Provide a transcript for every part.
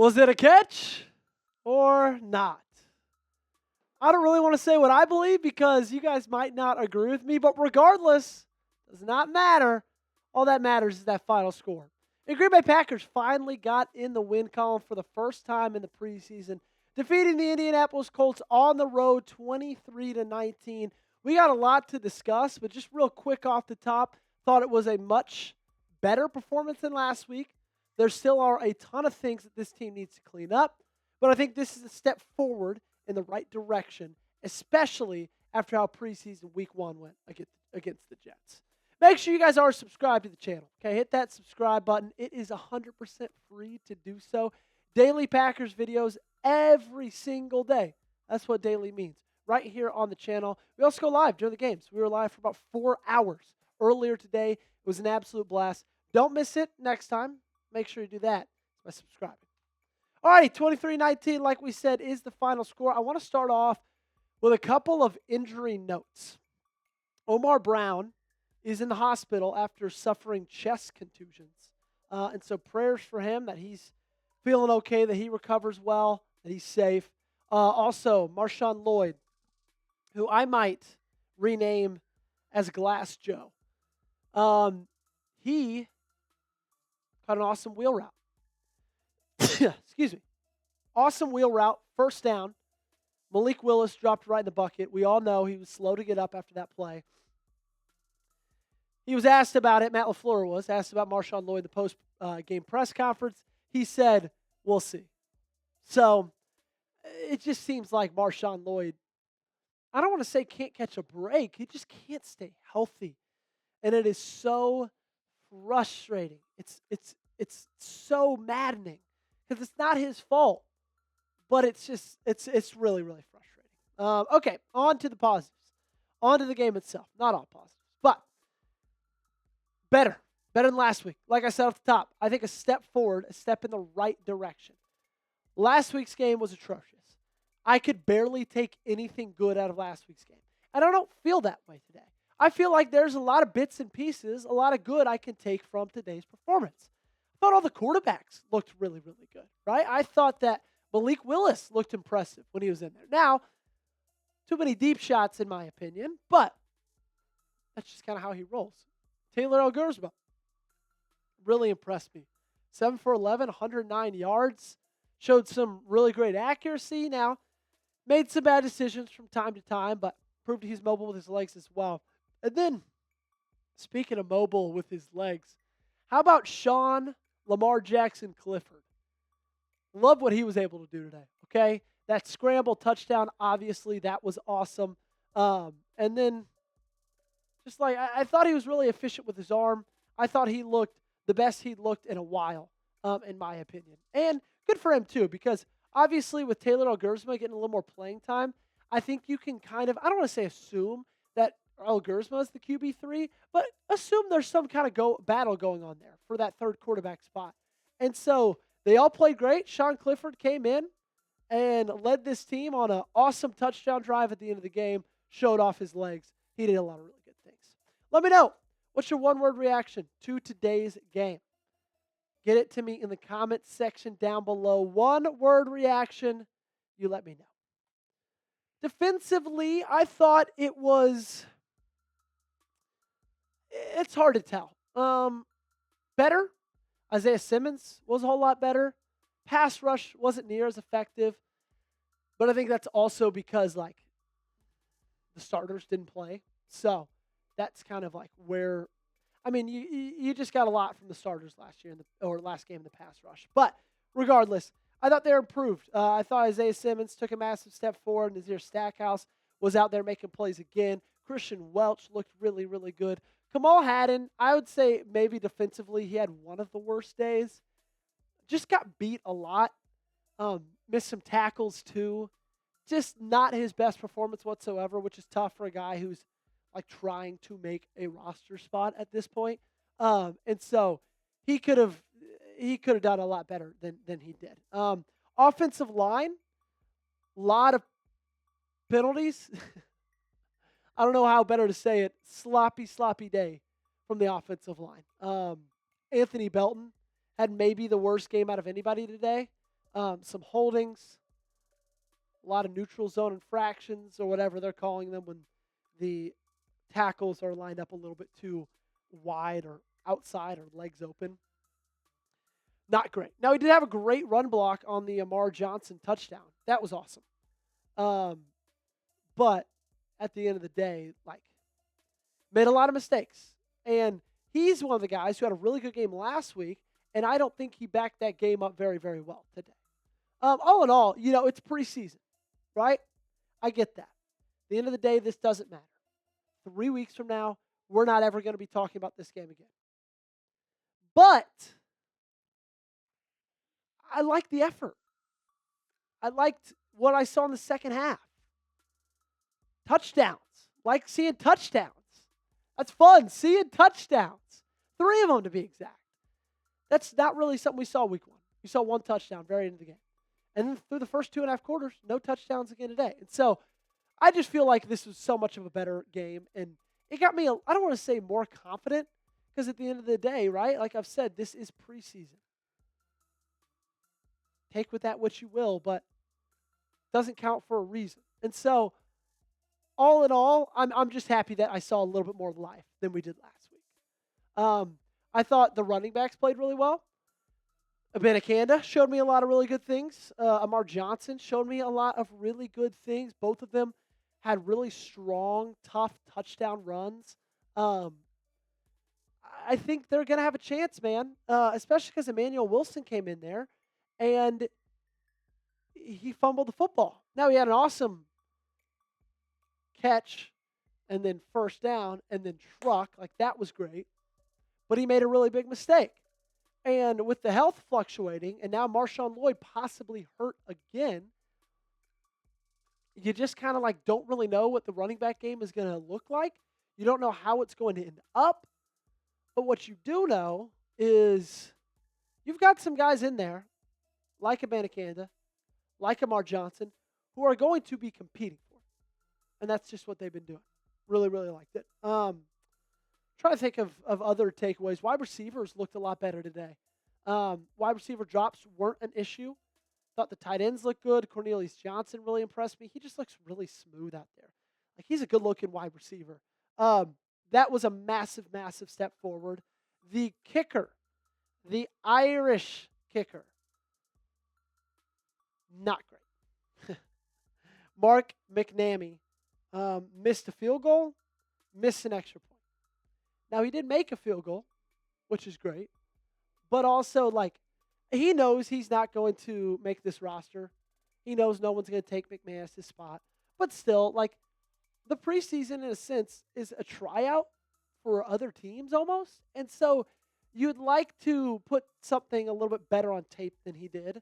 Was it a catch or not? I don't really want to say what I believe because you guys might not agree with me, but regardless, does not matter. All that matters is that final score. The Green Bay Packers finally got in the win column for the first time in the preseason, defeating the Indianapolis Colts on the road 23-19. We got a lot to discuss, but just real quick off the top, thought it was a much better performance than last week. There still are a ton of things that this team needs to clean up, but I think this is a step forward in the right direction, especially after how preseason week 1 went against the Jets. Make sure you guys are subscribed to the channel. Okay, hit that subscribe button. It is 100% free to do so. Daily Packers videos every single day. That's what daily means. Right here on the channel. We also go live during the games. We were live for about 4 hours earlier today. It was an absolute blast. Don't miss it next time. Make sure you do that by subscribing. All right, 23-19, like we said, is the final score. I want to start off with a couple of injury notes. Amar Brown is in the hospital after suffering chest contusions. And so prayers for him that he's feeling okay, that he recovers well, that he's safe. Also, Marshawn Lloyd, who I might rename as Glass Joe. He caught an awesome wheel route. Excuse me. Awesome wheel route, first down. Malik Willis dropped right in the bucket. We all know he was slow to get up after that play. He was asked about it, Matt LaFleur was, asked about Marshawn Lloyd in the post-game press conference. He said, we'll see. So it just seems like Marshawn Lloyd, I don't want to say can't catch a break. He just can't stay healthy. And it is so frustrating. It's so maddening because it's not his fault. But it's really, really frustrating. Okay, on to the positives. On to the game itself. Not all positives, but better. Better than last week. Like I said off the top, I think a step forward, a step in the right direction. Last week's game was atrocious. I could barely take anything good out of last week's game. And I don't feel that way today. I feel like there's a lot of bits and pieces, a lot of good I can take from today's performance. I thought all the quarterbacks looked really, really good, right? I thought that Malik Willis looked impressive when he was in there. Now, too many deep shots in my opinion, but that's just kind of how he rolls. Taylor Algersma really impressed me. 7 for 11, 109 yards. Showed some really great accuracy. Now, made some bad decisions from time to time, but proved he's mobile with his legs as well. And then, speaking of mobile with his legs, how about Sean Lamar Jackson Clifford? Love what he was able to do today, okay? That scramble touchdown, obviously, that was awesome. And then, just like, I thought he was really efficient with his arm. I thought he looked the best he'd looked in a while, in my opinion. And good for him, too, because obviously with Taylor Algersma getting a little more playing time, I think you can kind of, I don't want to say assume that Algersma is the QB3, but assume there's some kind of battle going on there for that third quarterback spot. And so they all played great. Sean Clifford came in and led this team on an awesome touchdown drive at the end of the game, showed off his legs. He did a lot of really good things. Let me know, what's your one-word reaction to today's game? Get it to me in the comments section down below. One-word reaction, you let me know. Defensively, I thought it was, it's hard to tell. Better. Isaiah Simmons was a whole lot better. Pass rush wasn't near as effective. But I think that's also because, like, the starters didn't play. So that's kind of like where, I mean, you just got a lot from the starters last year or last game in the pass rush. But regardless, I thought they were improved. I thought Isaiah Simmons took a massive step forward. Nazir Stackhouse was out there making plays again. Christian Welch looked really, really good. Kamal Haddon, I would say maybe defensively he had one of the worst days. Just got beat a lot. Missed some tackles too. Just not his best performance whatsoever, which is tough for a guy who's like trying to make a roster spot at this point. And so he could have done a lot better than he did. Offensive line, a lot of penalties. I don't know how better to say it. Sloppy day from the offensive line. Anthony Belton had maybe the worst game out of anybody today. some holdings, a lot of neutral zone infractions or whatever they're calling them when the tackles are lined up a little bit too wide or outside or legs open. Not great. Now, he did have a great run block on the Amar Johnson touchdown. That was awesome. But at the end of the day, made a lot of mistakes. And he's one of the guys who had a really good game last week, and I don't think he backed that game up very, very well today. All in all, it's preseason, right? I get that. At the end of the day, this doesn't matter. 3 weeks from now, we're not ever going to be talking about this game again. But I liked the effort. I liked what I saw in the second half. Touchdowns. Like seeing touchdowns. That's fun, seeing touchdowns. 3 of them to be exact. That's not really something we saw week 1. We saw 1 touchdown very end of the game. And then through the first 2.5 quarters, no touchdowns again today. And so I just feel like this was so much of a better game. And it got me, I don't want to say more confident, because at the end of the day, right, like I've said, this is preseason. Take with that what you will, but it doesn't count for a reason. And so, all in all, I'm just happy that I saw a little bit more life than we did last week. I thought the running backs played really well. Abanikanda showed me a lot of really good things. Amar Johnson showed me a lot of really good things. Both of them had really strong, tough touchdown runs. I think they're going to have a chance, man, especially because Emmanuel Wilson came in there, and he fumbled the football. Now, he had an awesome catch and then first down and then truck. That was great. But he made a really big mistake. And with the health fluctuating, and now Marshawn Lloyd possibly hurt again, you just kind of don't really know what the running back game is going to look like. You don't know how it's going to end up. But what you do know is you've got some guys in there, like Abanikanda, like Amar Johnson, who are going to be competing for it. And that's just what they've been doing. Really, really liked it. Trying to think of other takeaways. Wide receivers looked a lot better today. Wide receiver drops weren't an issue. Thought the tight ends looked good. Cornelius Johnson really impressed me. He just looks really smooth out there. He's a good-looking wide receiver. That was a massive, massive step forward. The kicker, the Irish kicker, not great. Mark McNamee missed a field goal, missed an extra point. Now, he did make a field goal, which is great, but also, he knows he's not going to make this roster. He knows no one's going to take McManus' spot. But still, the preseason, in a sense, is a tryout for other teams almost. And so you'd like to put something a little bit better on tape than he did.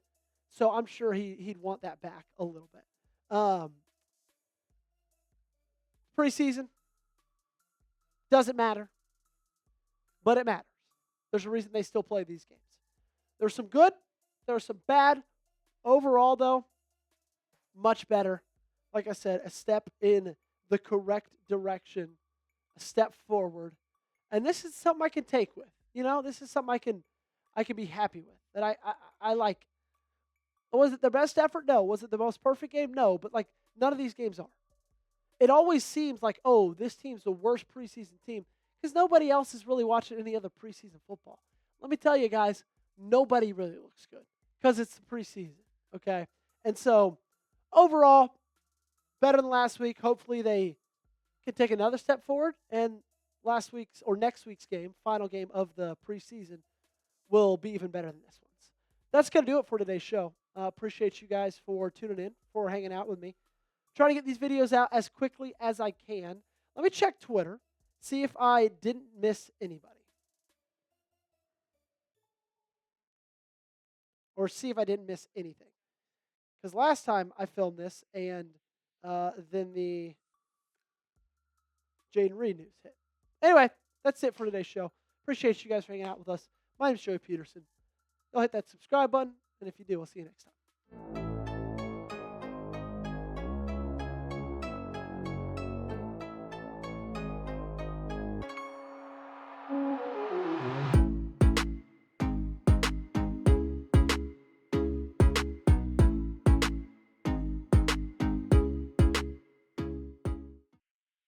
So I'm sure he'd want that back a little bit. Preseason doesn't matter, but it matters. There's a reason they still play these games. There's some good, there's some bad. Overall, though, much better. Like I said, a step in the correct direction, a step forward. And this is something I can take with. This is something I can be happy with. That I like. Was it the best effort? No. Was it the most perfect game? No. But none of these games are. It always seems like, oh, this team's the worst preseason team because nobody else is really watching any other preseason football. Let me tell you guys, nobody really looks good because it's the preseason, okay? And so, overall, better than last week. Hopefully they can take another step forward, and next week's game, final game of the preseason, will be even better than this one's. That's going to do it for today's show. Appreciate you guys for tuning in, for hanging out with me. Trying to get these videos out as quickly as I can. Let me check Twitter, see if I didn't miss anybody. Or see if I didn't miss anything. Because last time I filmed this, and then the Jaden Reed news hit. Anyway, that's it for today's show. Appreciate you guys for hanging out with us. My name is Joey Petersen. Go hit that subscribe button, and if you do, we'll see you next time.